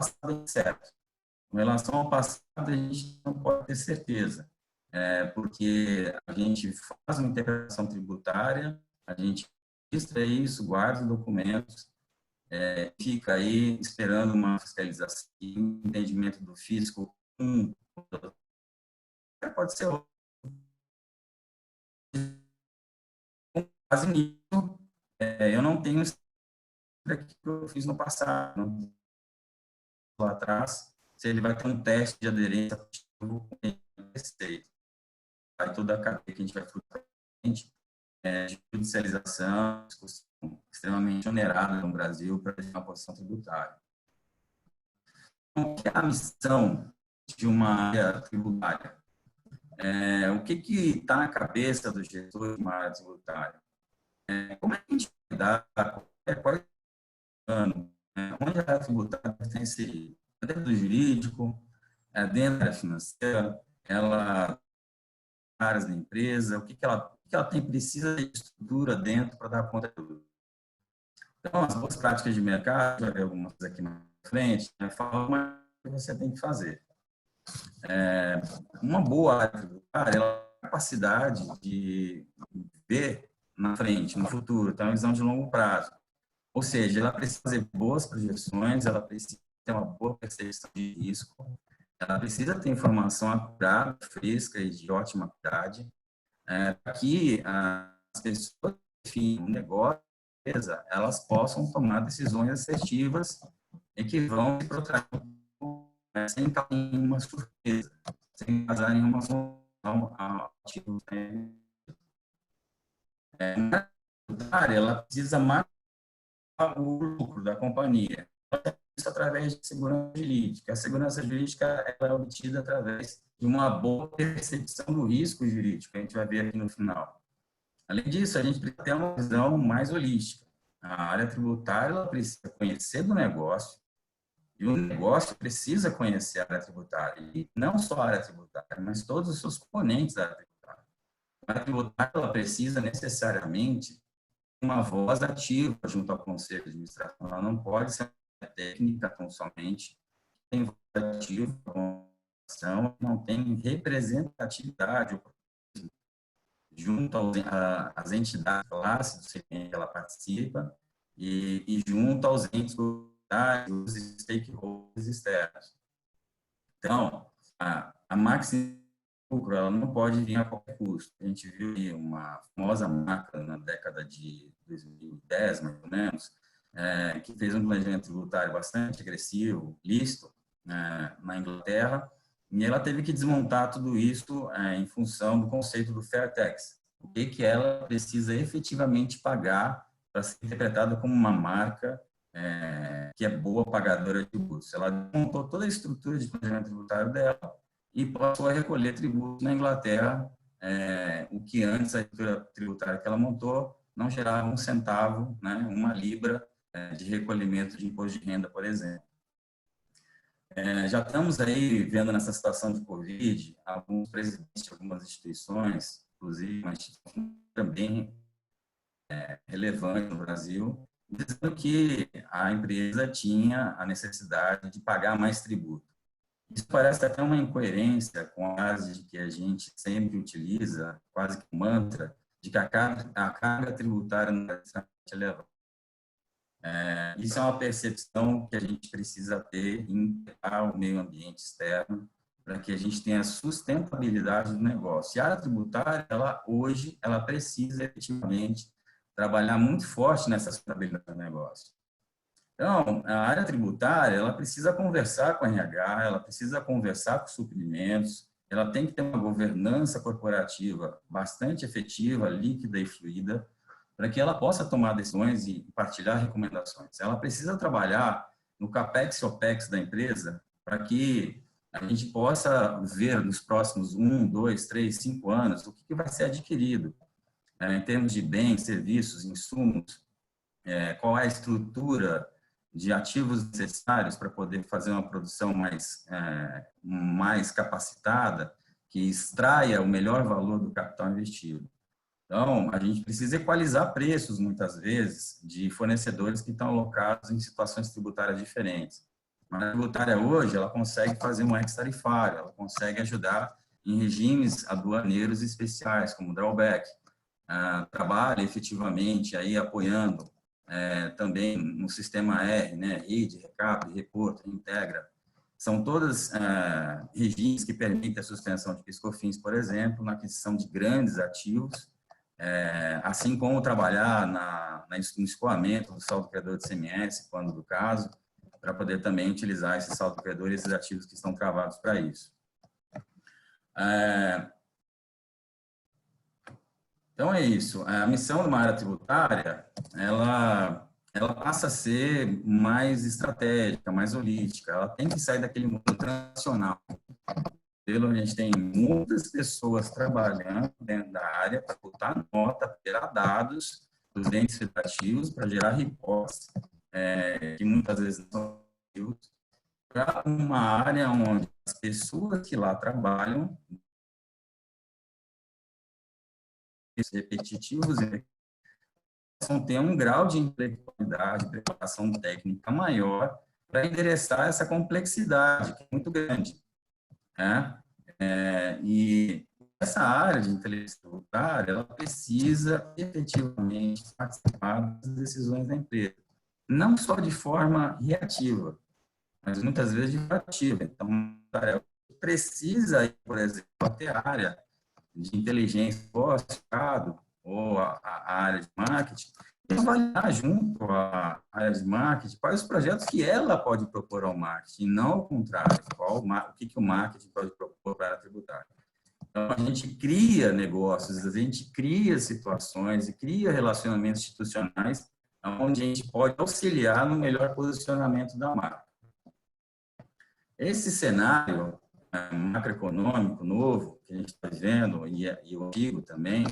passado é certo. Com relação ao passado, a gente não pode ter certeza, porque a gente faz uma interpretação tributária, a gente registra isso, guarda os documentos, fica aí esperando uma fiscalização, um entendimento do fisco. Pode ser quase nisso. Eu não tenho aqui que eu fiz no passado, lá atrás, se ele vai ter um teste de aderência com receita. Aí toda a cadeia que a gente vai frutar, de judicialização, discussão extremamente onerada no Brasil para uma posição tributária. Então, o que é a missão de uma área tributária? O que está na cabeça do gestor de uma área tributária? Como é que a gente vai dar qual ano, onde a área tributária está inserida? Dentro do jurídico, dentro da área financeira, ela áreas da empresa, o que ela tem, precisa de estrutura dentro para dar conta de tudo. Então, as boas práticas de mercado, vai ver algumas aqui na frente, falam o que você tem que fazer. Uma boa área tributária, ela tem a capacidade de ver na frente, no futuro, ter uma visão de longo prazo. Ou seja, ela precisa fazer boas projeções, ela precisa ter uma boa percepção de risco, ela precisa ter informação acurada, fresca e de ótima qualidade, para que as pessoas que definem um negócio, elas possam tomar decisões assertivas e que vão se protrair sem cair em uma surpresa, sem casar em uma solução ativa. Ela precisa matar o lucro da companhia. Isso através de segurança jurídica. A segurança jurídica ela é obtida através de uma boa percepção do risco jurídico, que a gente vai ver aqui no final. Além disso, a gente precisa ter uma visão mais holística. A área tributária ela precisa conhecer do negócio, e o negócio precisa conhecer a área tributária, e não só a área tributária, mas todos os seus componentes da área tributária. A área tributária ela precisa necessariamente uma voz ativa junto ao Conselho de Administração. Ela não pode ser técnica tão somente, tem voz ativa, não tem representatividade junto às entidades classes do segmento que ela participa e junto aos entes os stakeholders externos. Então, a Maxi Lucro, ela não pode vir a qualquer custo. A gente viu aí uma famosa marca na década de 2010, mais ou menos, que fez um planejamento tributário bastante agressivo, lícito, na Inglaterra, e ela teve que desmontar tudo isso em função do conceito do fair tax. O que ela precisa efetivamente pagar para ser interpretada como uma marca que é boa pagadora de tributos. Ela montou toda a estrutura de planejamento tributário dela e passou a recolher tributos na Inglaterra, o que antes a estrutura tributária que ela montou não gerava um centavo, né, uma libra de recolhimento de imposto de renda, por exemplo. Já estamos aí vendo nessa situação de Covid, alguns presidentes de algumas instituições, inclusive uma instituição também relevante no Brasil, dizendo que a empresa tinha a necessidade de pagar mais tributo. Isso parece até uma incoerência com a frase que a gente sempre utiliza, quase que um mantra, de que a carga tributária não é elevada. Isso é uma percepção que a gente precisa ter em o meio ambiente externo para que a gente tenha sustentabilidade do negócio. E a área tributária, hoje, ela precisa efetivamente trabalhar muito forte nessa sustentabilidade do negócio. Então, a área tributária, ela precisa conversar com a RH, ela precisa conversar com os suprimentos, ela tem que ter uma governança corporativa bastante efetiva, líquida e fluida, para que ela possa tomar decisões e partilhar recomendações. Ela precisa trabalhar no CAPEX e OPEX da empresa para que a gente possa ver nos próximos 1, 2, 3, 5 anos o que vai ser adquirido em termos de bens, serviços, insumos, qual é a estrutura de ativos necessários para poder fazer uma produção mais capacitada, que extraia o melhor valor do capital investido. Então, a gente precisa equalizar preços, muitas vezes, de fornecedores que estão alocados em situações tributárias diferentes. A área tributária hoje, ela consegue fazer um ex-tarifário, ela consegue ajudar em regimes aduaneiros especiais, como drawback. Trabalha efetivamente aí apoiando também no sistema R, né, RID, RECAP, Reporto, Integra. São todas regimes que permitem a suspensão de PIS/COFINS, por exemplo, na aquisição de grandes ativos, assim como trabalhar no escoamento do saldo credor de ICMS, quando do caso, para poder também utilizar esse saldo credor e esses ativos que estão travados para isso. Então, é isso. A missão de uma área tributária, ela passa a ser mais estratégica, mais holística. Ela tem que sair daquele mundo transacional. A gente tem muitas pessoas trabalhando dentro da área para botar nota, para gerar dados dos entes federativos, para gerar reportes, que muitas vezes não são para uma área onde as pessoas que lá trabalham repetitivos e possam ter um grau de intelectualidade, preparação técnica maior para endereçar essa complexidade, que é muito grande. E essa área de inteligência tributária, ela precisa efetivamente participar das decisões da empresa, não só de forma reativa, mas muitas vezes de ativa. Então, precisa, por exemplo, ter área de inteligência pós-mercado ou a área de marketing, e avaliar junto à área de marketing quais os projetos que ela pode propor ao marketing, não ao contrário, o que o marketing pode propor para a área tributária. Então, a gente cria negócios, a gente cria situações e cria relacionamentos institucionais onde a gente pode auxiliar no melhor posicionamento da marca. Esse cenário macroeconômico novo que a gente está vivendo, e o antigo também,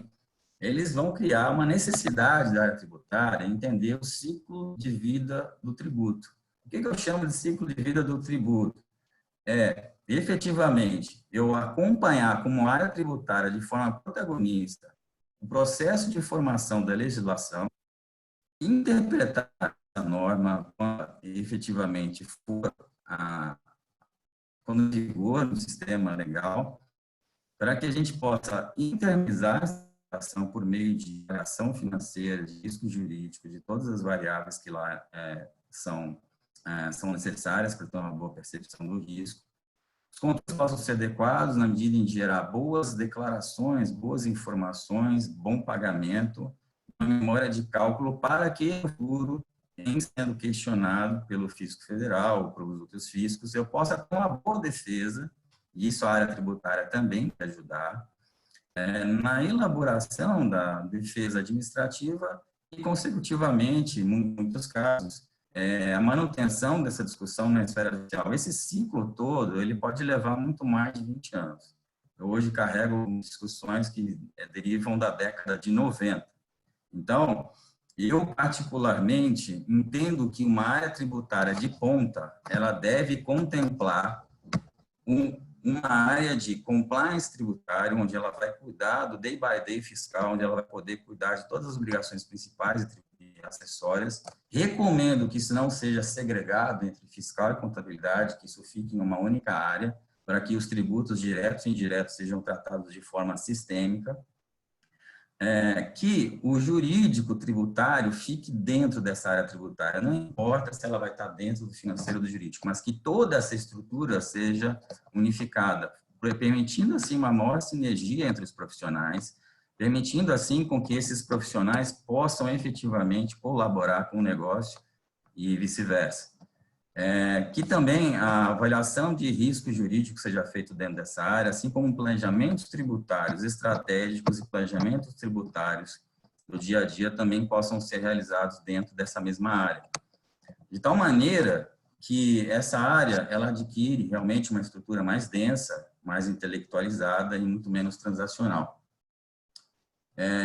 eles vão criar uma necessidade da área tributária entender o ciclo de vida do tributo. O que eu chamo de ciclo de vida do tributo? Efetivamente, eu acompanhar como área tributária de forma protagonista o processo de formação da legislação, interpretar a norma quando efetivamente for quando vigor no sistema legal, para que a gente possa internalizar a situação por meio de ação financeira, de risco jurídico, de todas as variáveis que lá são necessárias para ter uma boa percepção do risco. Os controles possam ser adequados na medida em gerar boas declarações, boas informações, bom pagamento, uma memória de cálculo para que no futuro, em sendo questionado pelo fisco federal ou pelos outros fiscos, eu possa ter uma boa defesa, e isso a área tributária também vai ajudar, na elaboração da defesa administrativa e, consecutivamente, em muitos casos, a manutenção dessa discussão na esfera judicial. Esse ciclo todo, ele pode levar muito mais de 20 anos. Eu hoje carrego discussões que derivam da década de 90. Então, eu particularmente entendo que uma área tributária de ponta, ela deve contemplar uma área de compliance tributário, onde ela vai cuidar do day by day fiscal, onde ela vai poder cuidar de todas as obrigações principais e acessórias. Recomendo que isso não seja segregado entre fiscal e contabilidade, que isso fique em uma única área, para que os tributos diretos e indiretos sejam tratados de forma sistêmica. Que o jurídico tributário fique dentro dessa área tributária. Não importa se ela vai estar dentro do financeiro do jurídico, mas que toda essa estrutura seja unificada, permitindo, assim, uma maior sinergia entre os profissionais, permitindo, assim, com que esses profissionais possam efetivamente colaborar com o negócio e vice-versa. Que também a avaliação de risco jurídico seja feito dentro dessa área, assim como planejamentos tributários estratégicos e planejamentos tributários do dia a dia também possam ser realizados dentro dessa mesma área. De tal maneira que essa área, ela adquire realmente uma estrutura mais densa, mais intelectualizada e muito menos transacional.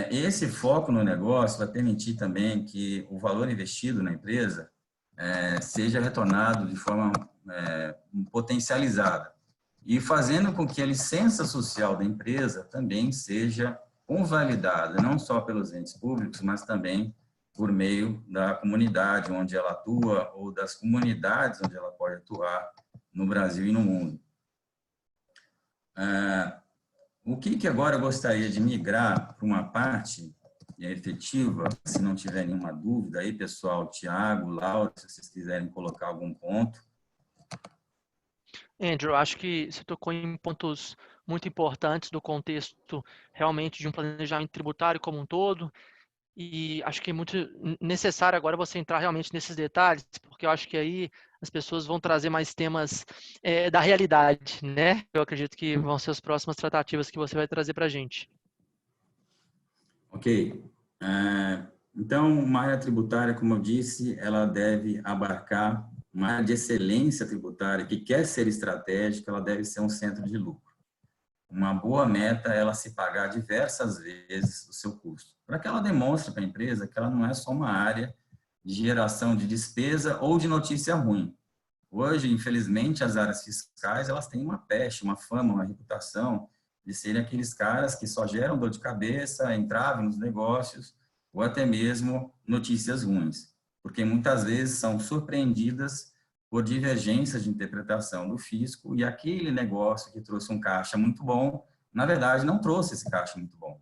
Esse foco no negócio vai permitir também que o valor investido na empresa seja retornado de forma potencializada e fazendo com que a licença social da empresa também seja convalidada, não só pelos entes públicos, mas também por meio da comunidade onde ela atua ou das comunidades onde ela pode atuar no Brasil e no mundo. O que agora eu gostaria de migrar para uma parte efetiva, se não tiver nenhuma dúvida aí, pessoal, Tiago, Laura, se vocês quiserem colocar algum ponto. Andrew, acho que você tocou em pontos muito importantes do contexto realmente de um planejamento tributário como um todo, e acho que é muito necessário agora você entrar realmente nesses detalhes, porque eu acho que aí as pessoas vão trazer mais temas da realidade, né? Eu acredito que vão ser as próximas tratativas que você vai trazer para a gente. Ok. Então, uma área tributária, como eu disse, ela deve abarcar uma área de excelência tributária que quer ser estratégica, ela deve ser um centro de lucro. Uma boa meta é ela se pagar diversas vezes o seu custo, para que ela demonstre para a empresa que ela não é só uma área de geração de despesa ou de notícia ruim. Hoje, infelizmente, as áreas fiscais elas têm uma peste, uma fama, uma reputação de serem aqueles caras que só geram dor de cabeça, entravam nos negócios ou até mesmo notícias ruins, porque muitas vezes são surpreendidas por divergências de interpretação do fisco e aquele negócio que trouxe um caixa muito bom, na verdade, não trouxe esse caixa muito bom.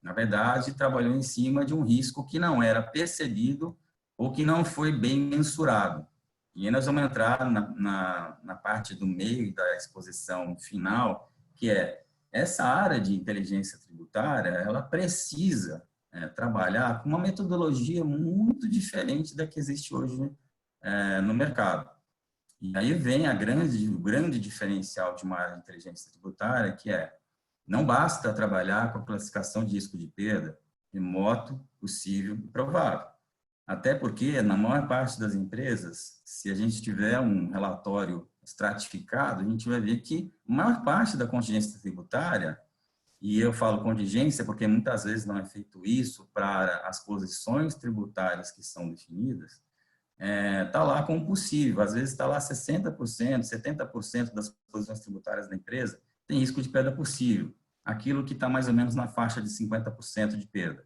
Na verdade, trabalhou em cima de um risco que não era percebido ou que não foi bem mensurado. E aí nós vamos entrar na parte do meio da exposição final, que é essa área de inteligência tributária, ela precisa trabalhar com uma metodologia muito diferente da que existe hoje no mercado. E aí vem o grande diferencial de uma área de inteligência tributária, que é não basta trabalhar com a classificação de risco de perda remoto, possível e provável. Até porque, na maior parte das empresas, se a gente tiver um relatório estratificado, a gente vai ver que a maior parte da contingência tributária, e eu falo contingência porque muitas vezes não é feito isso para as posições tributárias que são definidas, está lá como possível. Às vezes está lá 60%, 70% das posições tributárias da empresa tem risco de perda possível. Aquilo que está mais ou menos na faixa de 50% de perda.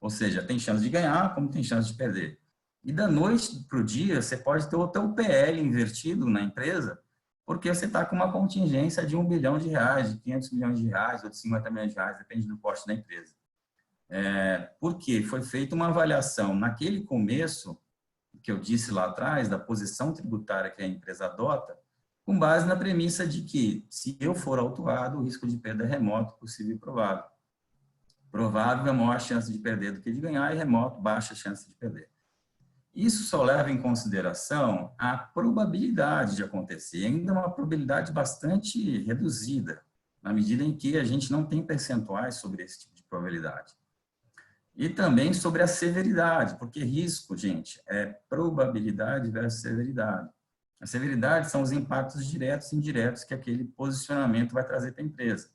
Ou seja, tem chance de ganhar, como tem chance de perder. E da noite para o dia, você pode ter o teu PL invertido na empresa, porque você está com uma contingência de R$ 1 bilhão, de 500 milhões de reais, ou de 50 milhões de reais, depende do porte da empresa. Porque foi feita uma avaliação naquele começo, que eu disse lá atrás, da posição tributária que a empresa adota, com base na premissa de que, se eu for autuado, o risco de perda é remoto, possível e provável. Provável é maior chance de perder do que de ganhar, e remoto, baixa chance de perder. Isso só leva em consideração a probabilidade de acontecer, e ainda uma probabilidade bastante reduzida, na medida em que a gente não tem percentuais sobre esse tipo de probabilidade. E também sobre a severidade, porque risco, gente, é probabilidade versus severidade. A severidade são os impactos diretos e indiretos que aquele posicionamento vai trazer para a empresa.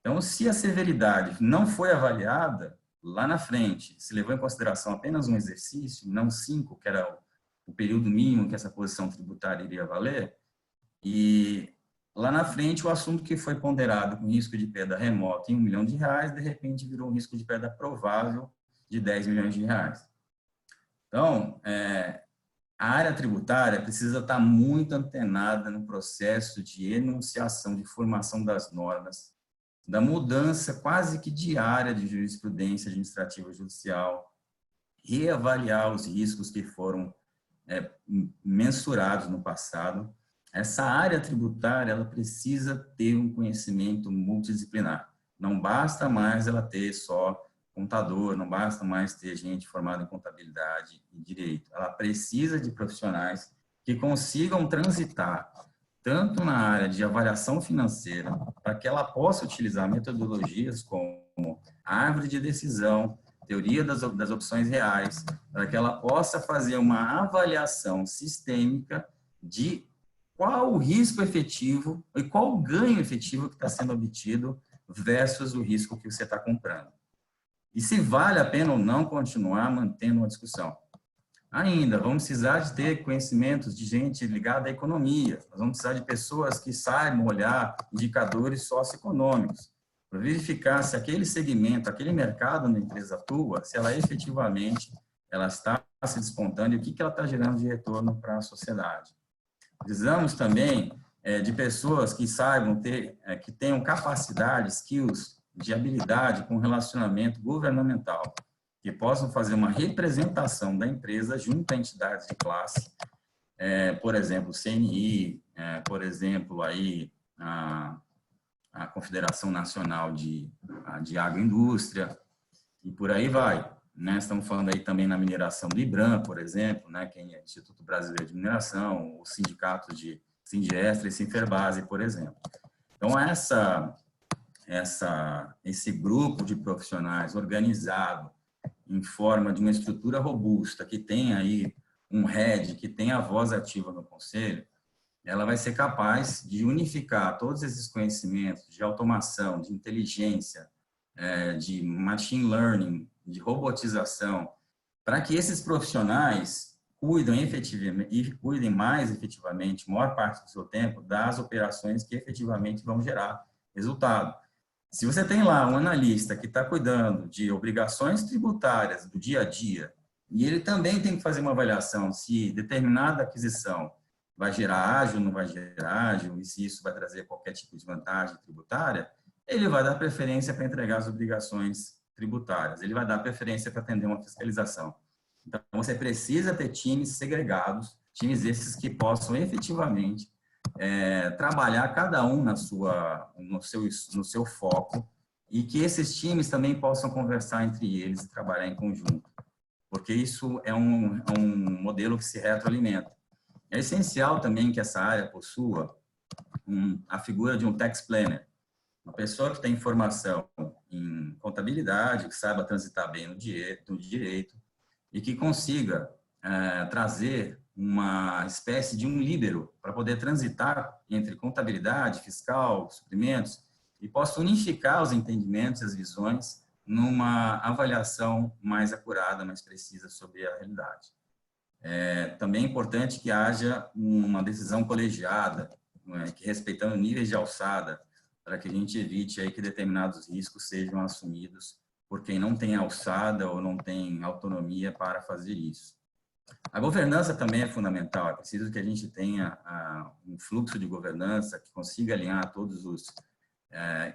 Então, se a severidade não foi avaliada, lá na frente, se levou em consideração apenas um exercício, não 5, que era o período mínimo que essa posição tributária iria valer, e lá na frente o assunto que foi ponderado com risco de perda remota em R$ 1 milhão, de repente virou um risco de perda provável de 10 milhões de reais. Então, a área tributária precisa estar muito antenada no processo de enunciação, de formação das normas, da mudança quase que diária de jurisprudência administrativa judicial, reavaliar os riscos que foram mensurados no passado. Essa área tributária ela precisa ter um conhecimento multidisciplinar. Não basta mais ela ter só contador, não basta mais ter gente formada em contabilidade e direito. Ela precisa de profissionais que consigam transitar tanto na área de avaliação financeira, para que ela possa utilizar metodologias como árvore de decisão, teoria das opções reais, para que ela possa fazer uma avaliação sistêmica de qual o risco efetivo e qual o ganho efetivo que está sendo obtido versus o risco que você está comprando. E se vale a pena ou não continuar mantendo uma discussão. Ainda, vamos precisar de ter conhecimentos de gente ligada à economia. Nós vamos precisar de pessoas que saibam olhar indicadores socioeconômicos, para verificar se aquele segmento, aquele mercado onde a empresa atua, se ela efetivamente ela está se despontando e o que ela está gerando de retorno para a sociedade. Precisamos também de pessoas que saibam que tenham capacidade, skills, de habilidade com relacionamento governamental, que possam fazer uma representação da empresa junto a entidades de classe, por exemplo, o CNI, por exemplo, aí a Confederação Nacional de Agroindústria, e por aí vai. Né? Estamos falando aí também na mineração do IBRAM, por exemplo, né? Que é o Instituto Brasileiro de Mineração, os sindicatos de Sindiestra e Sinferbase, por exemplo. Então, esse grupo de profissionais organizado em forma de uma estrutura robusta, que tem aí um head, que tem a voz ativa no conselho, ela vai ser capaz de unificar todos esses conhecimentos de automação, de inteligência, de machine learning, de robotização, para que esses profissionais cuidem mais efetivamente, maior parte do seu tempo, das operações que efetivamente vão gerar resultado. Se você tem lá um analista que está cuidando de obrigações tributárias do dia a dia, e ele também tem que fazer uma avaliação se determinada aquisição vai gerar ágil, não vai gerar ágil, e se isso vai trazer qualquer tipo de vantagem tributária, ele vai dar preferência para entregar as obrigações tributárias, ele vai dar preferência para atender uma fiscalização. Então, você precisa ter times segregados, times esses que possam efetivamente trabalhar cada um no seu foco, e que esses times também possam conversar entre eles e trabalhar em conjunto, porque isso é um modelo que se retroalimenta. É essencial também que essa área possua a figura de um tax planner, uma pessoa que tem formação em contabilidade, que saiba transitar bem no direito e que consiga trazer uma espécie de um líbero para poder transitar entre contabilidade, fiscal, suprimentos, e possa unificar os entendimentos e as visões numa avaliação mais acurada, mais precisa sobre a realidade. Também é importante que haja uma decisão colegiada, que respeitando níveis de alçada, para que a gente evite aí que determinados riscos sejam assumidos por quem não tem alçada ou não tem autonomia para fazer isso. A governança também é fundamental, é preciso que a gente tenha um fluxo de governança que consiga alinhar todos os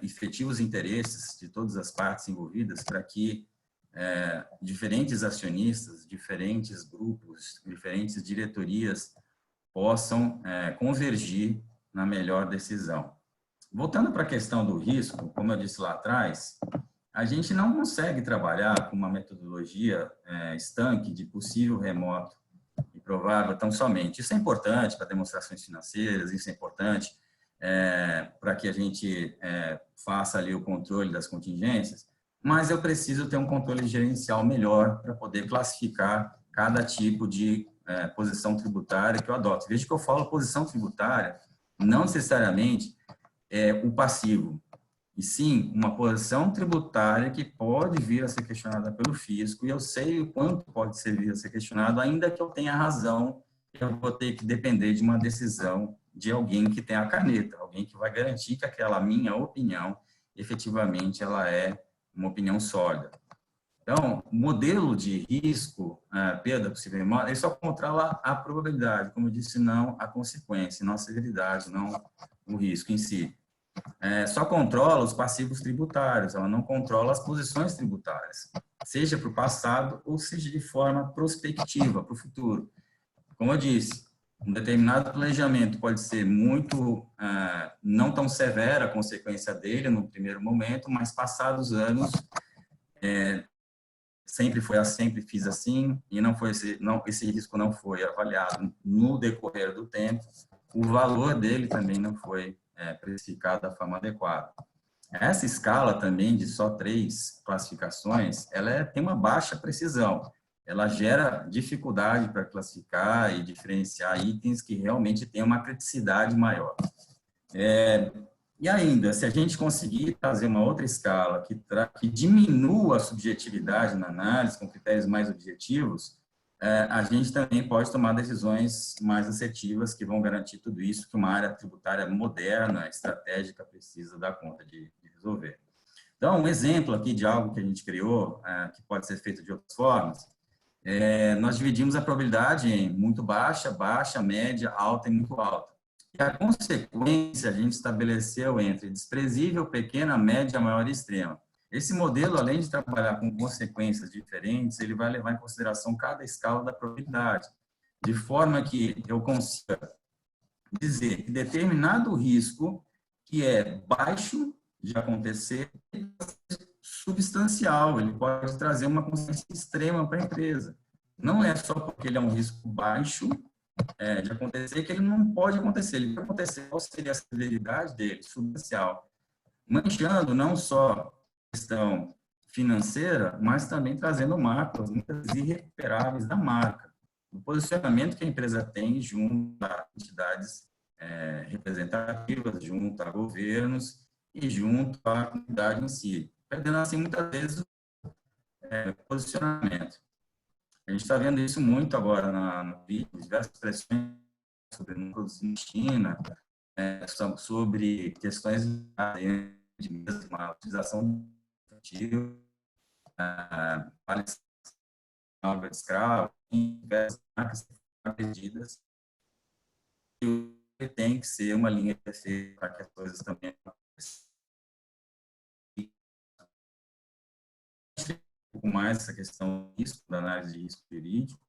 efetivos interesses de todas as partes envolvidas para que diferentes acionistas, diferentes grupos, diferentes diretorias possam convergir na melhor decisão. Voltando para a questão do risco, como eu disse lá atrás, a gente não consegue trabalhar com uma metodologia estanque de possível, remoto e provável tão somente. Isso é importante para demonstrações financeiras, isso é importante para que a gente faça ali o controle das contingências, mas eu preciso ter um controle gerencial melhor para poder classificar cada tipo de posição tributária que eu adoto. Veja que eu falo posição tributária, não necessariamente o passivo, e sim uma posição tributária que pode vir a ser questionada pelo fisco, e eu sei o quanto pode vir a ser questionado, ainda que eu tenha razão, eu vou ter que depender de uma decisão de alguém que tem a caneta, alguém que vai garantir que aquela minha opinião, efetivamente, ela é uma opinião sólida. Então, o modelo de risco, perda possível, ele só controla a probabilidade, como eu disse, não a consequência, não a severidade, não o risco em si. Só controla os passivos tributários, ela não controla as posições tributárias, seja para o passado ou seja de forma prospectiva, para o futuro. Como eu disse, um determinado planejamento pode ser muito, não tão severa a consequência dele no primeiro momento, mas passados anos, sempre fiz assim, e esse risco não foi avaliado no decorrer do tempo, o valor dele também não foi precificado da forma adequada. Essa escala também de só 3 classificações, ela tem uma baixa precisão. Ela gera dificuldade para classificar e diferenciar itens que realmente têm uma criticidade maior. E ainda, se a gente conseguir trazer uma outra escala que diminua a subjetividade na análise, com critérios mais objetivos, a gente também pode tomar decisões mais assertivas que vão garantir tudo isso que uma área tributária moderna, estratégica, precisa dar conta de resolver. Então, um exemplo aqui de algo que a gente criou, que pode ser feito de outras formas, Nós dividimos a probabilidade em muito baixa, baixa, média, alta e muito alta. E a consequência a gente estabeleceu entre desprezível, pequena, média, maior e extrema. Esse modelo, além de trabalhar com consequências diferentes, ele vai levar em consideração cada escala da probabilidade, de forma que eu consiga dizer que determinado risco que é baixo de acontecer substancial, ele pode trazer uma consequência extrema para a empresa. Não é só porque ele é um risco baixo de acontecer que ele não pode acontecer. Ele pode acontecer, qual seria a severidade dele, substancial, manchando não só a questão financeira, mas também trazendo marcas muitas irrecuperáveis da marca. O posicionamento que a empresa tem junto a entidades representativas, junto a governos e junto à comunidade em si, perdendo assim muitas vezes posicionamento. A gente está vendo isso muito agora no vídeo, diversas pressões sobre núcleos em China, sobre questões de mesma utilização infantil, de escravo, diversas marcas agredidas, e tem que ser uma linha de defesa para que as coisas também aconteçam. Um pouco mais essa questão de risco, da análise de risco jurídico,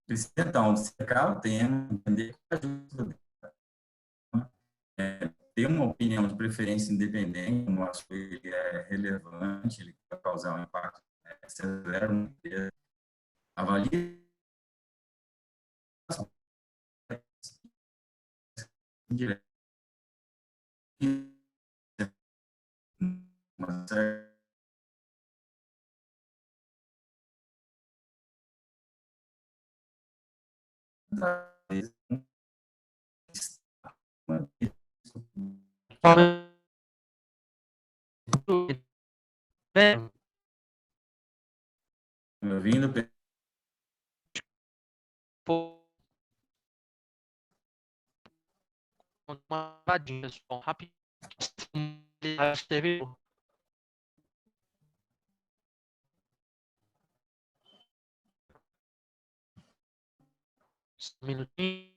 precisa então dissecar o tema, entender que ajuda ter uma opinião de preferência independente, no acho que ele é relevante, ele vai causar um impacto severo na empresa, avalie direto, mas me ouvindo? Uma paradinha só, rapidinho. Um minutinho.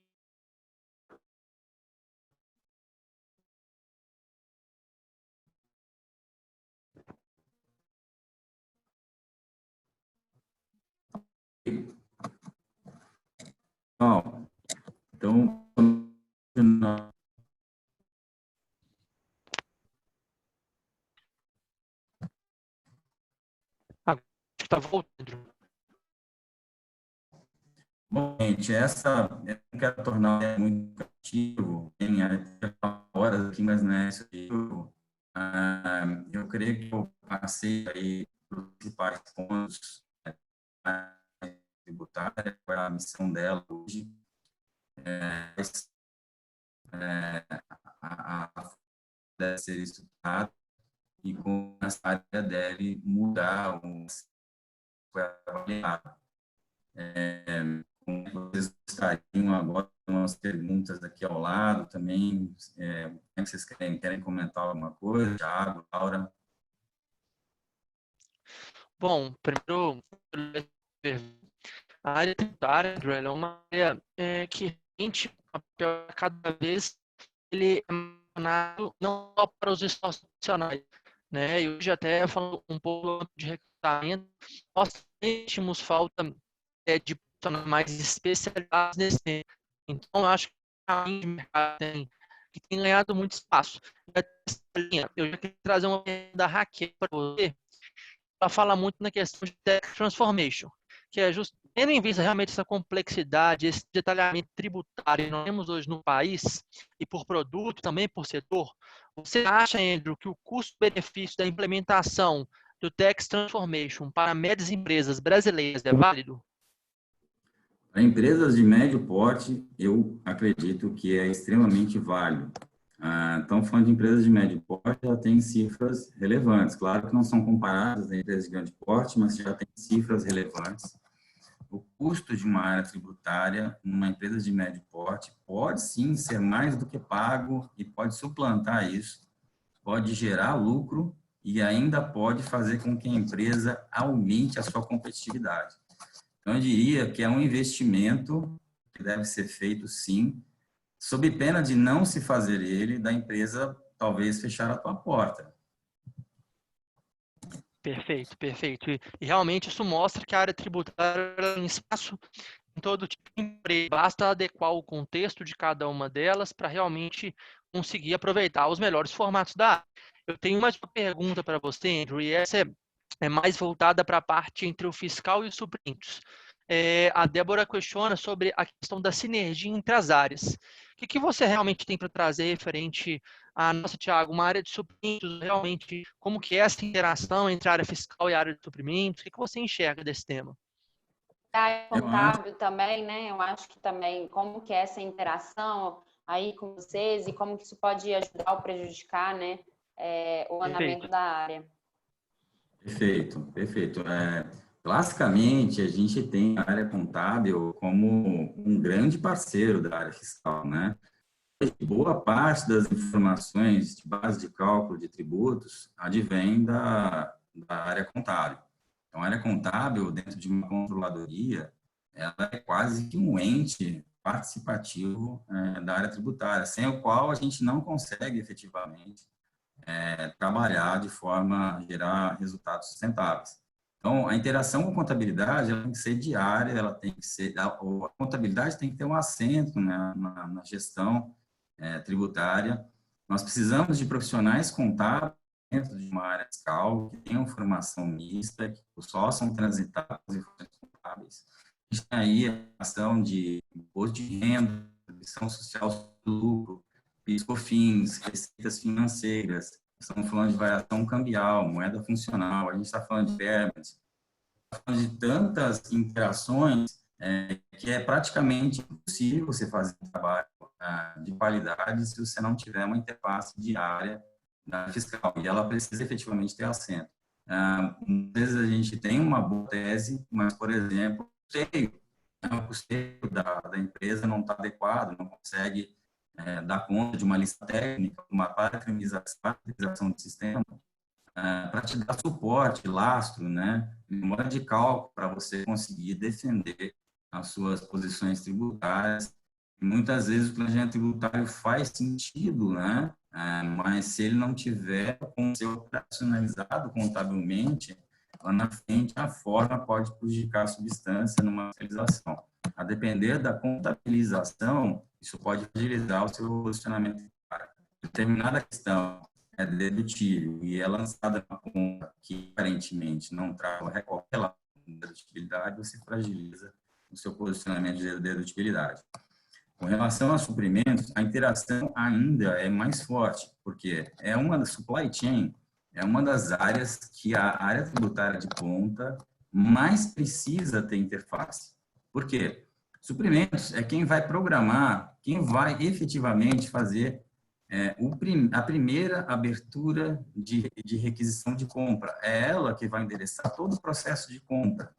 Não. Então, Acho que está voltando. bom, gente, eu não quero tornar muito ativo, tem horas aqui, mas não é isso aqui. Eu creio que eu passei aí os principais pontos tributária, qual é a missão dela hoje, a deve ser estudada e com essa área deve mudar o foi avaliado. Vocês gostariam agora umas perguntas aqui ao lado também, como é que vocês querem comentar alguma coisa? Thiago, Laura? Bom, primeiro, a área tributária, Andrew, ela é uma área que a gente, cada vez, ele é mencionado não só para os esforços nacionais, né? E hoje até falando um pouco de recrutamento, nós sentimos falta de profissionais mais especializados nesse tema. Então, eu acho que a de mercado que tem ganhado muito espaço. Eu já queria trazer uma pergunta da Raquel para você. Ela fala muito na questão de tech transformation, que é justamente tendo em vista realmente essa complexidade, esse detalhamento tributário que nós temos hoje no país, e por produto, também por setor, você acha, Andrew, que o custo-benefício da implementação do Tax Transformation para médias empresas brasileiras é válido? Para empresas de médio porte, eu acredito que é extremamente válido. Então, falando de empresas de médio porte, já tem cifras relevantes. Claro que não são comparadas a empresas de grande porte, mas já tem cifras relevantes. O custo de uma área tributária numa empresa de médio porte pode sim ser mais do que pago e pode suplantar isso, pode gerar lucro e ainda pode fazer com que a empresa aumente a sua competitividade. Então, eu diria que é um investimento que deve ser feito, sim, sob pena de não se fazer ele, da empresa talvez fechar a tua porta. Perfeito, perfeito. E realmente isso mostra que a área tributária tem espaço em todo tipo de empresa. Basta adequar o contexto de cada uma delas para realmente conseguir aproveitar os melhores formatos da área. Eu tenho mais uma pergunta para você, Andrew, e essa é mais voltada para a parte entre o fiscal e os suprimentos. A Débora questiona sobre a questão da sinergia entre as áreas. O que você realmente tem para trazer referente a, nossa, Tiago, uma área de suprimentos, realmente, como que é essa interação entre a área fiscal e a área de suprimentos? O que você enxerga desse tema? A área Eu acho, contábil também, né? Eu acho que também como que é essa interação aí com vocês e como que isso pode ajudar ou prejudicar, né, o andamento Perfeito. da área. perfeito, perfeito. Classicamente, a gente tem a área contábil como um grande parceiro da área fiscal, né? Boa parte das informações de base de cálculo de tributos advém da área contábil. Então, a área contábil, dentro de uma controladoria, ela é quase que um ente participativo da área tributária, sem o qual a gente não consegue efetivamente trabalhar de forma a gerar resultados sustentáveis. Então, a interação com a contabilidade ela tem que ser diária, ela tem que ser, a contabilidade tem que ter um assento, né, na gestão tributária. Nós precisamos de profissionais contábeis dentro de uma área fiscal que tenham formação mista, que possam transitar as informações contábeis. A gente tem aí a ação de imposto de renda, contribuição social do lucro, PIS/COFINS, receitas financeiras. Estamos falando de variação cambial, moeda funcional, a gente está falando de permits, está falando de tantas interações que é praticamente impossível você fazer um trabalho de qualidade se você não tiver uma interface diária da fiscal, e ela precisa efetivamente ter assento. Às vezes a gente tem uma boa tese, mas, por exemplo, o custeio da empresa não está adequado, não consegue dar conta de uma lista técnica, uma parametrização do sistema, para te dar suporte, lastro, né, memória de cálculo para você conseguir defender as suas posições tributárias. E muitas vezes o planejamento tributário faz sentido, né, mas se ele não tiver com ser operacionalizado contabilmente, lá na frente a forma pode prejudicar a substância numa fiscalização. A depender da contabilização, isso pode agilizar o seu posicionamento tributário. Determinada questão é dedutível e é lançada na conta que aparentemente não traz qualquer dedutibilidade, você fragiliza o seu posicionamento de dedutibilidade. Com relação a suprimentos, a interação ainda é mais forte, porque é uma da supply chain, é uma das áreas que a área tributária de ponta mais precisa ter interface. Por quê? Suprimentos é quem vai programar, quem vai efetivamente fazer a primeira abertura de requisição de compra. É ela que vai endereçar todo o processo de compra.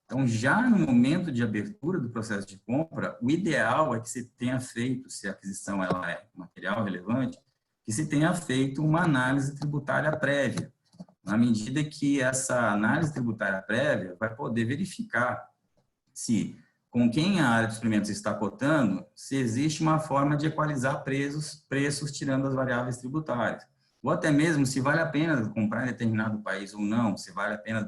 Então, já no momento de abertura do processo de compra, o ideal é que se tenha feito, se a aquisição ela é material relevante, que se tenha feito uma análise tributária prévia, na medida que essa análise tributária prévia vai poder verificar se, com quem a área de suprimentos está cotando, se existe uma forma de equalizar preços tirando as variáveis tributárias. Ou até mesmo se vale a pena comprar em determinado país ou não, se vale a pena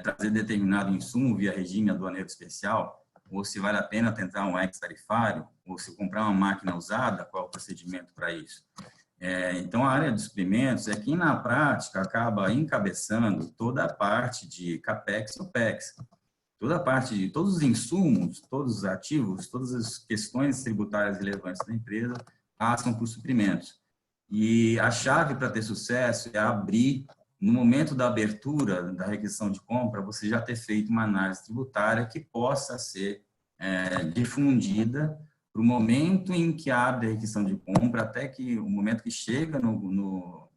trazer determinado insumo via regime aduaneiro especial, ou se vale a pena tentar um ex-tarifário, ou se comprar uma máquina usada, qual é o procedimento para isso. Então, a área de suprimentos é quem, na prática, acaba encabeçando toda a parte de CAPEX e OPEX. Toda a parte de todos os insumos, todos os ativos, todas as questões tributárias relevantes da empresa passam por suprimentos. E a chave para ter sucesso é abrir, no momento da abertura da requisição de compra, você já ter feito uma análise tributária que possa ser difundida para o momento em que abre a requisição de compra, até que o momento que chega no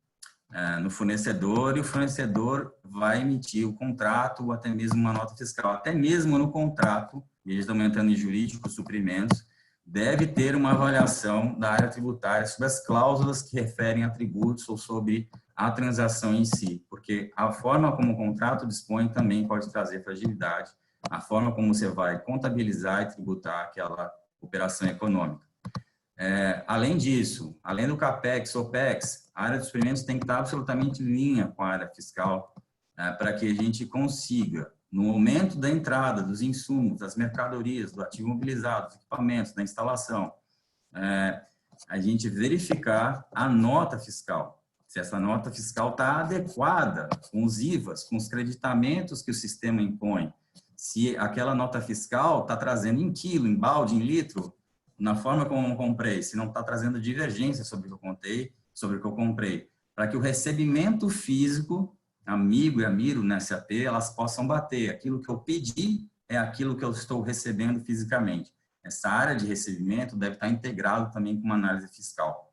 fornecedor, e o fornecedor vai emitir o contrato ou até mesmo uma nota fiscal. Até mesmo no contrato, e eles estão entrando em jurídicos suprimentos, deve ter uma avaliação da área tributária sobre as cláusulas que referem a tributos ou sobre a transação em si, porque a forma como o contrato dispõe também pode trazer fragilidade a forma como você vai contabilizar e tributar aquela operação econômica. Além disso, além do CAPEX, OPEX, a área de suprimentos tem que estar absolutamente em linha com a área fiscal, para que a gente consiga, no momento da entrada dos insumos, das mercadorias, do ativo mobilizado, dos equipamentos, da instalação, a gente verificar a nota fiscal. Se essa nota fiscal está adequada com os IVAs, com os creditamentos que o sistema impõe, se aquela nota fiscal está trazendo em quilo, em balde, em litro, na forma como eu comprei, se não está trazendo divergência sobre o que eu contei, sobre o que eu comprei, para que o recebimento físico, Amigo e Amiro, na SAP, elas possam bater. Aquilo que eu pedi é aquilo que eu estou recebendo fisicamente. Essa área de recebimento deve estar integrado também com uma análise fiscal.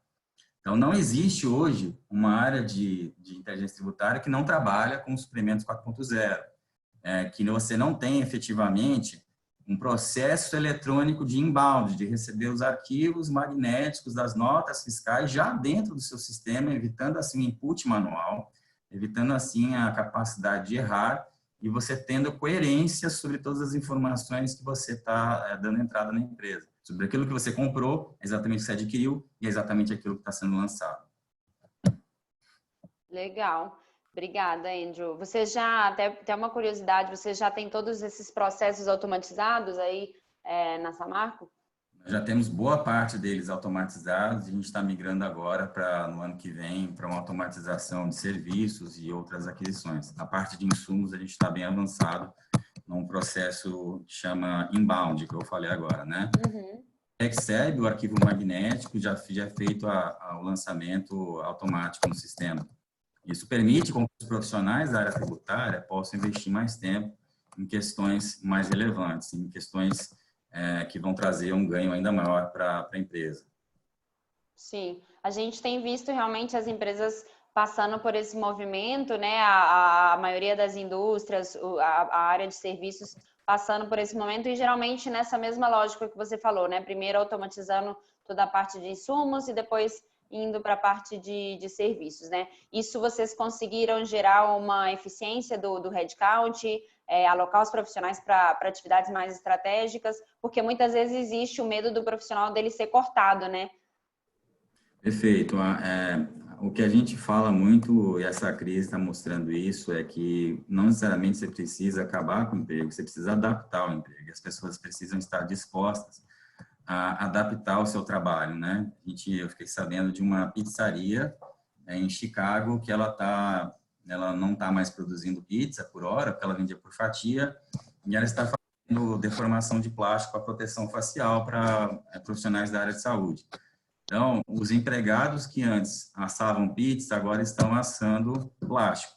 Então, não existe hoje uma área de inteligência tributária que não trabalha com suprimentos 4.0, que você não tem efetivamente um processo eletrônico de inbound, de receber os arquivos magnéticos das notas fiscais já dentro do seu sistema, evitando assim o input manual, evitando assim a capacidade de errar e você tendo coerência sobre todas as informações que você está dando entrada na empresa. Sobre aquilo que você comprou, exatamente o que você adquiriu e exatamente aquilo que está sendo lançado. Legal. Obrigada, Andrew. Você já, até uma curiosidade, você já tem todos esses processos automatizados aí na Samarco? Já temos boa parte deles automatizados e a gente está migrando agora no ano que vem para uma automatização de serviços e outras aquisições. A parte de insumos a gente está bem avançado num processo que chama inbound, que eu falei agora, né? Uhum. Recebe o arquivo magnético, já é feito o lançamento automático no sistema. Isso permite que os profissionais da área tributária possam investir mais tempo em questões mais relevantes, em questões que vão trazer um ganho ainda maior para a empresa. Sim, a gente tem visto realmente as empresas passando por esse movimento, né? A maioria das indústrias, a área de serviços passando por esse momento e geralmente nessa mesma lógica que você falou, né? Primeiro automatizando toda a parte de insumos e depois indo para a parte de serviços, né? Isso vocês conseguiram gerar uma eficiência do headcount, alocar os profissionais para atividades mais estratégicas, porque muitas vezes existe o medo do profissional dele ser cortado, né? Perfeito. O que a gente fala muito, e essa crise está mostrando isso, é que não necessariamente você precisa acabar com o emprego, você precisa adaptar o emprego. As pessoas precisam estar dispostas a adaptar o seu trabalho, né? Eu fiquei sabendo de uma pizzaria em Chicago que ela não está mais produzindo pizza por hora, porque ela vendia por fatia, e ela está fazendo deformação de plástico para proteção facial para profissionais da área de saúde. Então, os empregados que antes assavam pizza, agora estão assando plástico.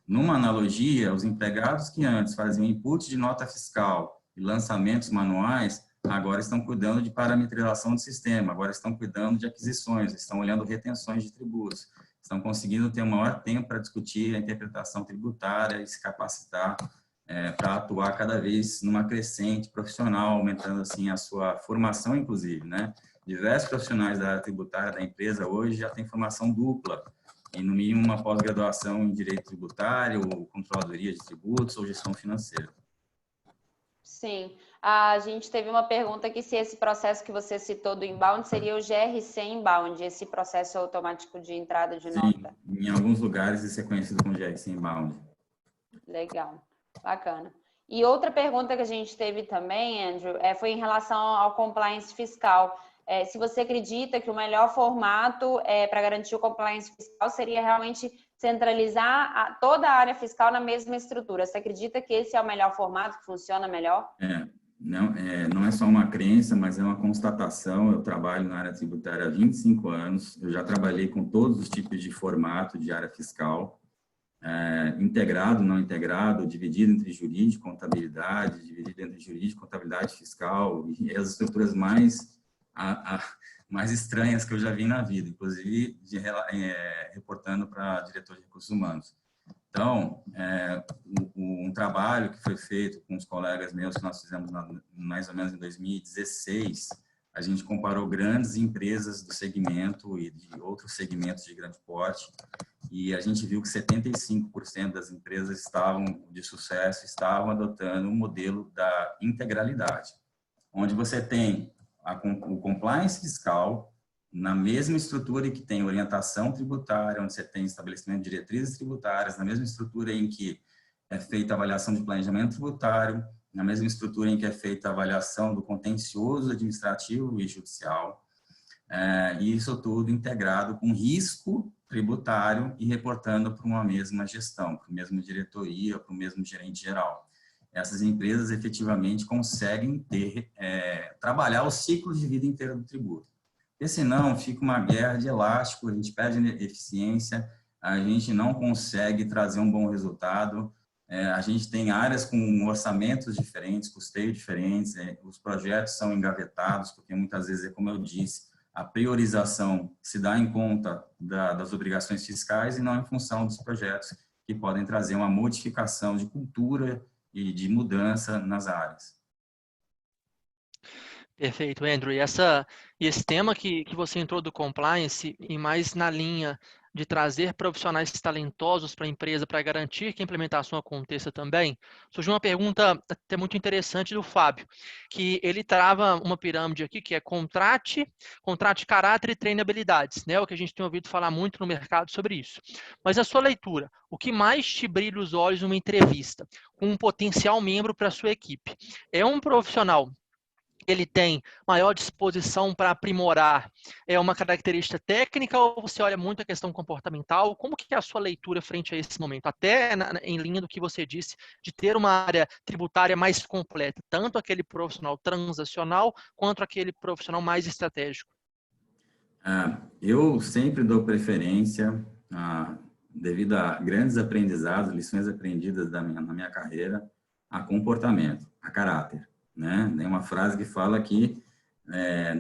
Numa analogia, os empregados que antes faziam input de nota fiscal e lançamentos manuais, agora estão cuidando de parametrização do sistema, agora estão cuidando de aquisições, estão olhando retenções de tributos, estão conseguindo ter um maior tempo para discutir a interpretação tributária e se capacitar para atuar cada vez numa crescente profissional, aumentando assim a sua formação, inclusive, né? Diversos profissionais da área tributária da empresa hoje já têm formação dupla, e no mínimo uma pós-graduação em direito tributário, ou controladoria de tributos ou gestão financeira. Sim, a gente teve uma pergunta aqui se esse processo que você citou do inbound seria o GRC inbound, esse processo automático de entrada de nota. Sim, em alguns lugares isso é conhecido como GRC inbound. Legal, bacana. E outra pergunta que a gente teve também, Andrew, foi em relação ao compliance fiscal. Se você acredita que o melhor formato para garantir o compliance fiscal seria realmente centralizar toda a área fiscal na mesma estrutura. Você acredita que esse é o melhor formato, que funciona melhor? Não é só uma crença, mas é uma constatação. Eu trabalho na área tributária há 25 anos, eu já trabalhei com todos os tipos de formato de área fiscal, integrado, não integrado, dividido entre jurídico, contabilidade, dividido entre jurídico, contabilidade fiscal, e as estruturas mais estranhas que eu já vi na vida, inclusive reportando para diretor de recursos humanos. Então, um trabalho que foi feito com os colegas meus, que nós fizemos mais ou menos em 2016, a gente comparou grandes empresas do segmento e de outros segmentos de grande porte, e a gente viu que 75% das empresas de sucesso estavam adotando o modelo da integralidade, onde você tem o compliance fiscal na mesma estrutura que tem orientação tributária, onde você tem estabelecimento de diretrizes tributárias, na mesma estrutura em que é feita a avaliação de planejamento tributário, na mesma estrutura em que é feita a avaliação do contencioso administrativo e judicial, e isso tudo integrado com risco tributário e reportando para uma mesma gestão, para a mesma diretoria, para o mesmo gerente geral. Essas empresas efetivamente conseguem trabalhar o ciclo de vida inteiro do tributo. Porque senão fica uma guerra de elástico, a gente perde eficiência, a gente não consegue trazer um bom resultado, a gente tem áreas com orçamentos diferentes, custeios diferentes, os projetos são engavetados, porque muitas vezes, como eu disse, a priorização se dá em conta das obrigações fiscais e não em função dos projetos que podem trazer uma modificação de cultura e de mudança nas áreas. Perfeito, Andrew. E esse tema que você entrou do compliance, e mais na linha de trazer profissionais talentosos para a empresa para garantir que a implementação aconteça também, surgiu uma pergunta até muito interessante do Fábio, que ele trava uma pirâmide aqui, que é contrate, caráter e treinabilidades, né? O que a gente tem ouvido falar muito no mercado sobre isso. Mas a sua leitura, o que mais te brilha os olhos numa entrevista com um potencial membro para a sua equipe? É um profissional ele tem maior disposição para aprimorar uma característica técnica ou você olha muito a questão comportamental? Como que é a sua leitura frente a esse momento? Até em linha do que você disse, de ter uma área tributária mais completa, tanto aquele profissional transacional quanto aquele profissional mais estratégico. Eu sempre dou preferência, devido a grandes aprendizados, lições aprendidas na minha carreira, a comportamento, a caráter. Né? Tem uma frase que fala que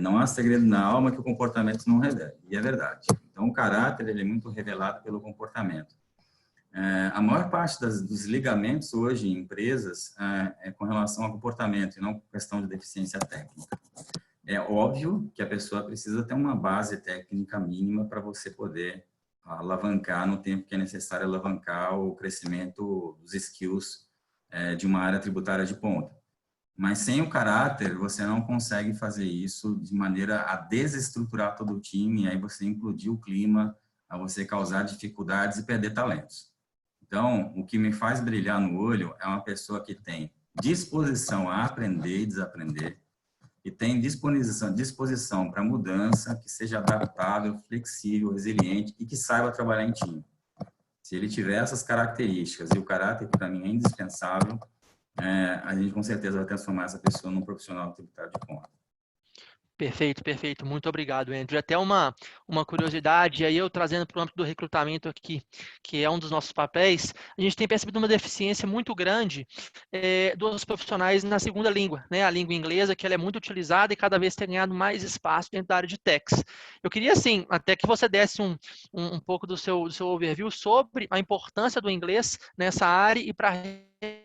não há segredo na alma que o comportamento não revela, e é verdade. Então, o caráter ele é muito revelado pelo comportamento. A maior parte dos ligamentos hoje em empresas é com relação ao comportamento e não com questão de deficiência técnica. É óbvio que a pessoa precisa ter uma base técnica mínima para você poder alavancar no tempo que é necessário alavancar o crescimento dos skills de uma área tributária de ponta. Mas sem o caráter, você não consegue fazer isso de maneira a desestruturar todo o time, aí você implodir o clima, a você causar dificuldades e perder talentos. Então, o que me faz brilhar no olho é uma pessoa que tem disposição a aprender e desaprender, e tem disposição para mudança, que seja adaptável, flexível, resiliente e que saiba trabalhar em time. Se ele tiver essas características, e o caráter, que para mim é indispensável, a gente com certeza vai transformar essa pessoa num profissional tributário de ponta. Perfeito, perfeito. Muito obrigado, Andrew. Até uma curiosidade, aí eu trazendo para o âmbito do recrutamento aqui, que é um dos nossos papéis, a gente tem percebido uma deficiência muito grande dos profissionais na segunda língua, né? A língua inglesa, que ela é muito utilizada e cada vez tem ganhado mais espaço dentro da área de techs. Eu queria, assim, até que você desse um pouco do seu overview sobre a importância do inglês nessa área e para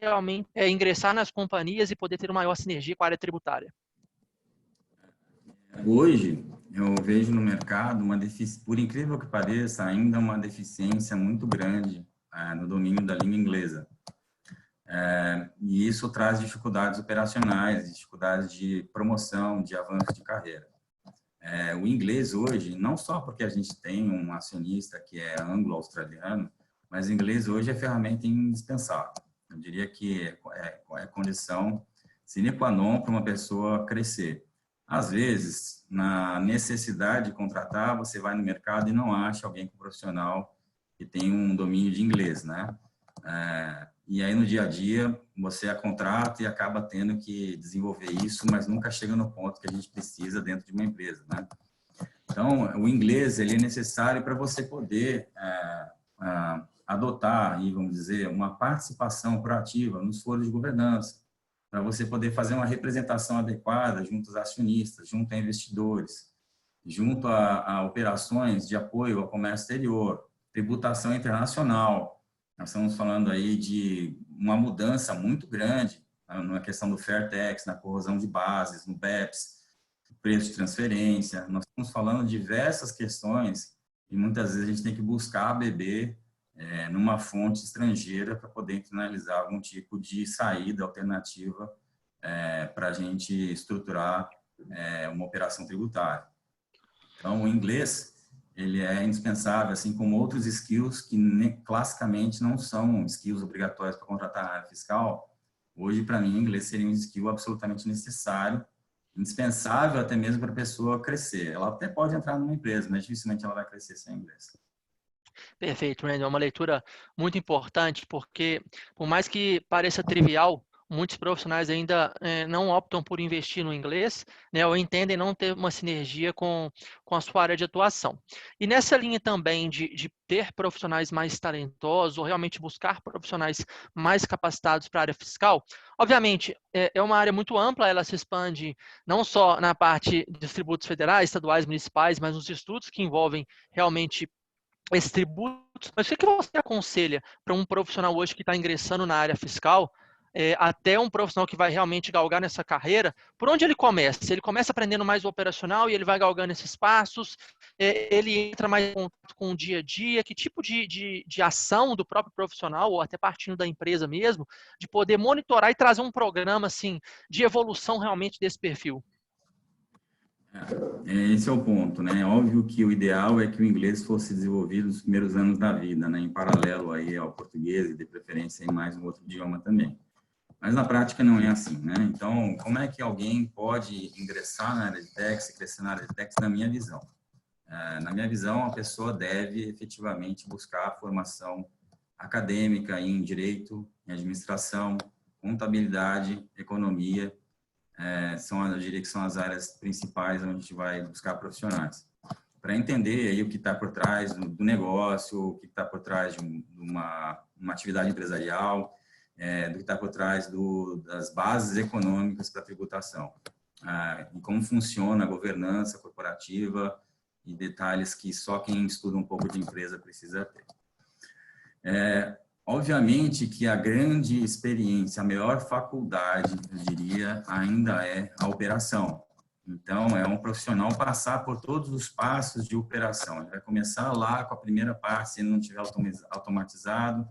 realmente ingressar nas companhias e poder ter uma maior sinergia com a área tributária. Hoje, eu vejo no mercado, por incrível que pareça, ainda uma deficiência muito grande no domínio da língua inglesa. E isso traz dificuldades operacionais, dificuldades de promoção, de avanço de carreira. O inglês hoje, não só porque a gente tem um acionista que é anglo-australiano, mas o inglês hoje é ferramenta indispensável. Eu diria que é condição sine qua non para uma pessoa crescer. Às vezes, na necessidade de contratar, você vai no mercado e não acha alguém com profissional que tem um domínio de inglês, né? E aí, no dia a dia, você a contrata e acaba tendo que desenvolver isso, mas nunca chega no ponto que a gente precisa dentro de uma empresa, né? Então, o inglês, ele é necessário para você poder adotar, e vamos dizer, uma participação proativa nos foros de governança, para você poder fazer uma representação adequada junto aos acionistas, junto a investidores, junto a operações de apoio ao comércio exterior, tributação internacional. Nós estamos falando aí de uma mudança muito grande na questão do Fair Tax, na corrosão de bases, no BEPS, preço de transferência. Nós estamos falando de diversas questões e muitas vezes a gente tem que buscar beber numa fonte estrangeira para poder internalizar algum tipo de saída alternativa para a gente estruturar uma operação tributária. Então, o inglês, ele é indispensável, assim como outros skills que classicamente não são skills obrigatórios para contratar na área fiscal. Hoje, para mim, o inglês seria um skill absolutamente necessário, indispensável até mesmo para a pessoa crescer. Ela até pode entrar numa empresa, mas dificilmente ela vai crescer sem inglês. Perfeito, Randy. É uma leitura muito importante, porque por mais que pareça trivial, muitos profissionais ainda não optam por investir no inglês, né, ou entendem não ter uma sinergia com a sua área de atuação. E nessa linha também de ter profissionais mais talentosos, ou realmente buscar profissionais mais capacitados para a área fiscal, obviamente é uma área muito ampla, ela se expande não só na parte dos tributos federais, estaduais, municipais, mas nos estudos que envolvem realmente esses tributos. Mas o que você aconselha para um profissional hoje que está ingressando na área fiscal, até um profissional que vai realmente galgar nessa carreira? Por onde ele começa? Ele começa aprendendo mais o operacional e ele vai galgando esses passos? Ele entra mais em contato com o dia a dia? Que tipo de ação do próprio profissional, ou até partindo da empresa mesmo, de poder monitorar e trazer um programa assim, de evolução realmente desse perfil? Esse é o ponto, né? Óbvio que o ideal é que o inglês fosse desenvolvido nos primeiros anos da vida, né? Em paralelo aí ao português e de preferência em mais um outro idioma também. Mas na prática não é assim, né? Então, como é que alguém pode ingressar na área de tax e crescer na área de tax, na minha visão? Na minha visão, a pessoa deve efetivamente buscar a formação acadêmica em direito, em administração, contabilidade, economia. Eu diria que são as áreas principais onde a gente vai buscar profissionais. Para entender aí o que está por trás do negócio, o que está por trás de uma atividade empresarial, do que está por trás das bases econômicas para a tributação. E como funciona a governança corporativa e detalhes que só quem estuda um pouco de empresa precisa ter. Obviamente que a grande experiência, a melhor faculdade, eu diria, ainda é a operação. Então, é um profissional passar por todos os passos de operação. Ele vai começar lá com a primeira parte, se ele não tiver automatizado,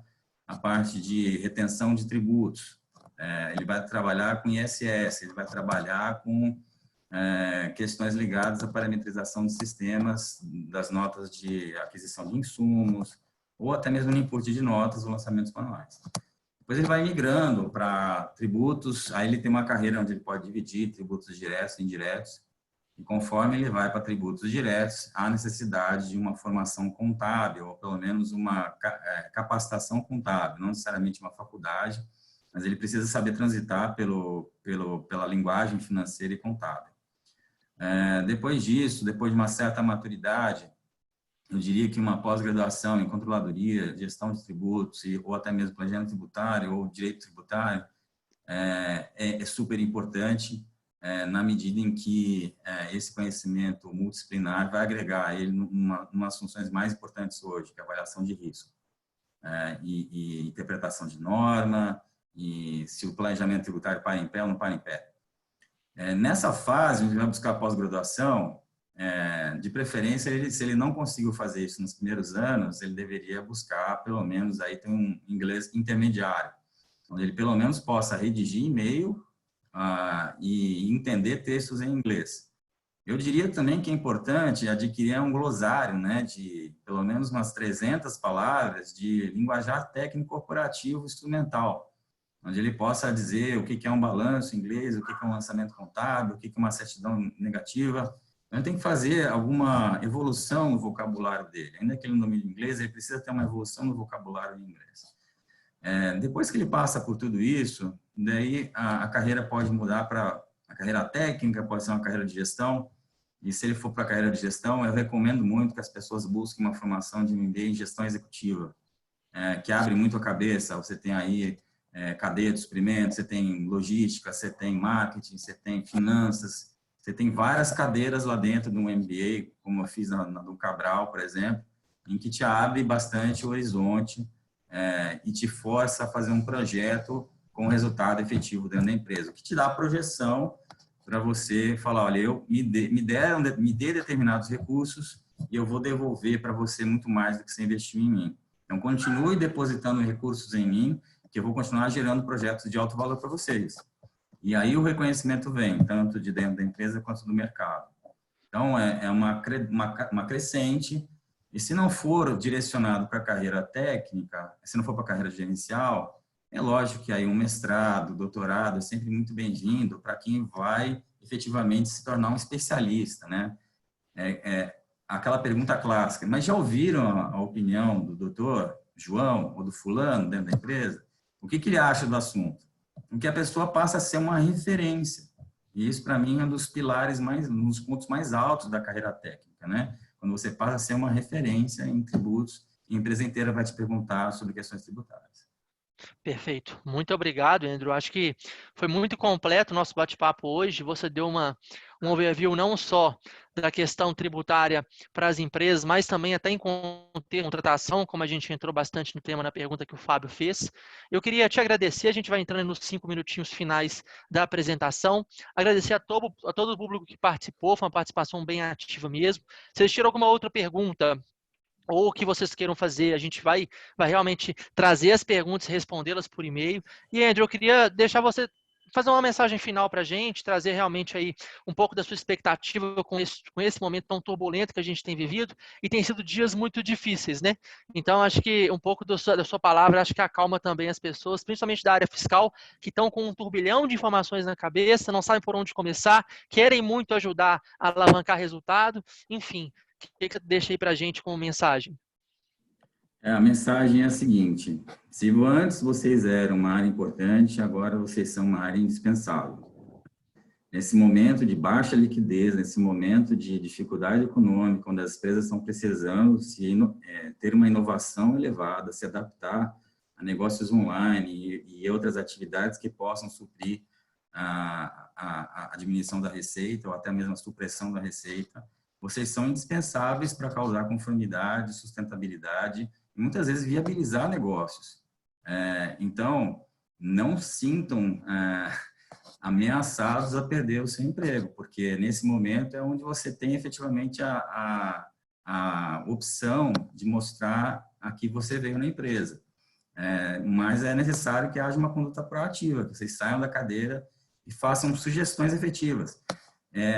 a parte de retenção de tributos. Ele vai trabalhar com ISS, ele vai trabalhar com questões ligadas à parametrização de sistemas, das notas de aquisição de insumos, ou até mesmo no input de notas ou lançamentos manuais. Depois ele vai migrando para tributos, aí ele tem uma carreira onde ele pode dividir tributos diretos e indiretos, e conforme ele vai para tributos diretos, há necessidade de uma formação contábil, ou pelo menos uma capacitação contábil, não necessariamente uma faculdade, mas ele precisa saber transitar pela linguagem financeira e contábil. Depois disso, depois de uma certa maturidade, eu diria que uma pós-graduação em controladoria, gestão de tributos, ou até mesmo planejamento tributário ou direito tributário, é super importante na medida em que esse conhecimento multidisciplinar vai agregar a ele umas funções mais importantes hoje, que é a avaliação de risco, e interpretação de norma, e se o planejamento tributário para em pé ou não para em pé. Nessa fase, a gente vai buscar pós-graduação. De preferência, se ele não conseguiu fazer isso nos primeiros anos, ele deveria buscar, pelo menos, aí ter um inglês intermediário, onde ele pelo menos possa redigir e-mail e entender textos em inglês. Eu diria também que é importante adquirir um glossário, né, de pelo menos umas 300 palavras de linguajar técnico corporativo instrumental, onde ele possa dizer o que é um balanço em inglês, o que é um lançamento contábil, o que é uma certidão negativa. Então, tem que fazer alguma evolução no vocabulário dele. Ainda que ele não domine inglês, ele precisa ter uma evolução no vocabulário de inglês. Depois que ele passa por tudo isso, daí a carreira pode mudar para a carreira técnica, pode ser uma carreira de gestão. E se ele for para a carreira de gestão, eu recomendo muito que as pessoas busquem uma formação de MBA em gestão executiva, que abre muito a cabeça. Você tem aí cadeia de suprimentos, você tem logística, você tem marketing, você tem finanças. Você tem várias cadeiras lá dentro de um MBA, como eu fiz do Cabral, por exemplo, em que te abre bastante o horizonte e te força a fazer um projeto com resultado efetivo dentro da empresa, o que te dá a projeção para você falar, olha, me dê determinados recursos e eu vou devolver para você muito mais do que você investiu em mim. Então, continue depositando recursos em mim, que eu vou continuar gerando projetos de alto valor para vocês. E aí o reconhecimento vem, tanto de dentro da empresa quanto do mercado. Então, é uma crescente, e se não for direcionado para a carreira técnica, se não for para a carreira gerencial, é lógico que aí um mestrado, doutorado é sempre muito bem-vindo para quem vai efetivamente se tornar um especialista, né? Aquela pergunta clássica, mas já ouviram a opinião do doutor João ou do fulano dentro da empresa? O que ele acha do assunto? Em que a pessoa passa a ser uma referência. E isso, para mim, é um dos pilares um dos pontos mais altos da carreira técnica, né? Quando você passa a ser uma referência em tributos, e a empresa inteira vai te perguntar sobre questões tributárias. Perfeito. Muito obrigado, Andrew. Acho que foi muito completo o nosso bate-papo hoje. Você deu um overview não só da questão tributária para as empresas, mas também até em contratação, como a gente entrou bastante no tema na pergunta que o Fábio fez. Eu queria te agradecer, a gente vai entrando nos 5 minutinhos finais da apresentação. Agradecer a todo o público que participou, foi uma participação bem ativa mesmo. Se vocês tiram alguma outra pergunta, ou o que vocês queiram fazer, a gente vai realmente trazer as perguntas e respondê-las por e-mail. E, Andrew, eu queria deixar você fazer uma mensagem final para a gente, trazer realmente aí um pouco da sua expectativa com esse momento tão turbulento que a gente tem vivido, e tem sido dias muito difíceis, né? Então, acho que um pouco da sua palavra, acho que acalma também as pessoas, principalmente da área fiscal, que estão com um turbilhão de informações na cabeça, não sabem por onde começar, querem muito ajudar a alavancar resultado, enfim. O que você deixa aí para a gente como mensagem? A mensagem é a seguinte: se antes vocês eram uma área importante, agora vocês são uma área indispensável. Nesse momento de baixa liquidez, nesse momento de dificuldade econômica, onde as empresas estão precisando ter uma inovação elevada, se adaptar a negócios online e outras atividades que possam suprir a diminuição da receita ou até mesmo a supressão da receita, vocês são indispensáveis para causar conformidade, sustentabilidade e muitas vezes viabilizar negócios. Então, não sintam ameaçados a perder o seu emprego, porque nesse momento é onde você tem efetivamente a opção de mostrar a que você veio na empresa. Mas é necessário que haja uma conduta proativa, que vocês saiam da cadeira e façam sugestões efetivas.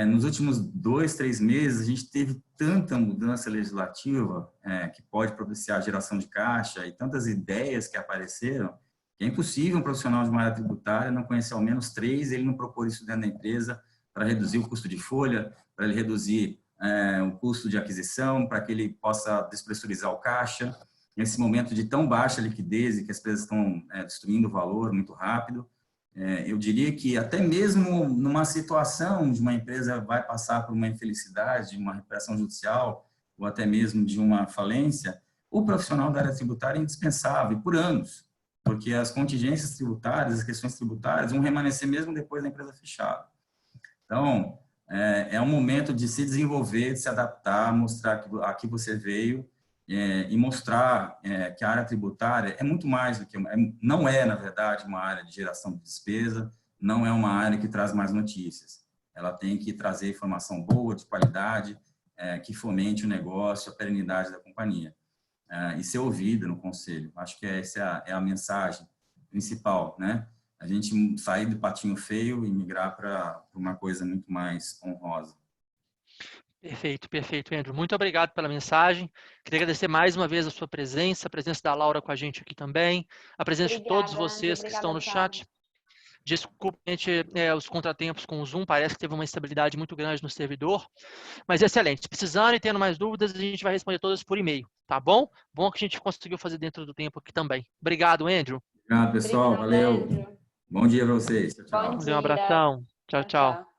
Nos últimos 2, 3 meses, a gente teve tanta mudança legislativa que pode propiciar a geração de caixa e tantas ideias que apareceram, que é impossível um profissional de uma área tributária não conhecer ao menos 3, ele não propor isso dentro da empresa para reduzir o custo de folha, para ele reduzir o custo de aquisição, para que ele possa despressurizar o caixa. Nesse momento de tão baixa liquidez e que as empresas estão destruindo o valor muito rápido, eu diria que até mesmo numa situação de uma empresa vai passar por uma infelicidade, de uma recuperação judicial ou até mesmo de uma falência, o profissional da área tributária é indispensável por anos, porque as contingências tributárias, as questões tributárias vão permanecer mesmo depois da empresa fechada. Então, é um momento de se desenvolver, de se adaptar, mostrar a que você veio e mostrar que a área tributária é muito mais do que... não é, na verdade, uma área de geração de despesa, não é uma área que traz mais notícias. Ela tem que trazer informação boa, de qualidade, que fomente o negócio, a perenidade da companhia. E ser ouvida no conselho. Acho que essa é a mensagem principal, né? A gente sair do patinho feio e migrar para uma coisa muito mais honrosa. Perfeito, perfeito, Andrew. Muito obrigado pela mensagem. Queria agradecer mais uma vez a sua presença, a presença da Laura com a gente aqui também, a presença de todos vocês que estão no chat. Desculpe, gente, os contratempos com o Zoom, parece que teve uma instabilidade muito grande no servidor, mas excelente. Precisando e tendo mais dúvidas, a gente vai responder todas por e-mail, tá bom? Bom que a gente conseguiu fazer dentro do tempo aqui também. Obrigado, Andrew. Obrigado, pessoal. Obrigada, Valeu. Andrew. Bom dia para vocês. Tchau, tchau. Bom dia. Um abração. Tchau, tchau.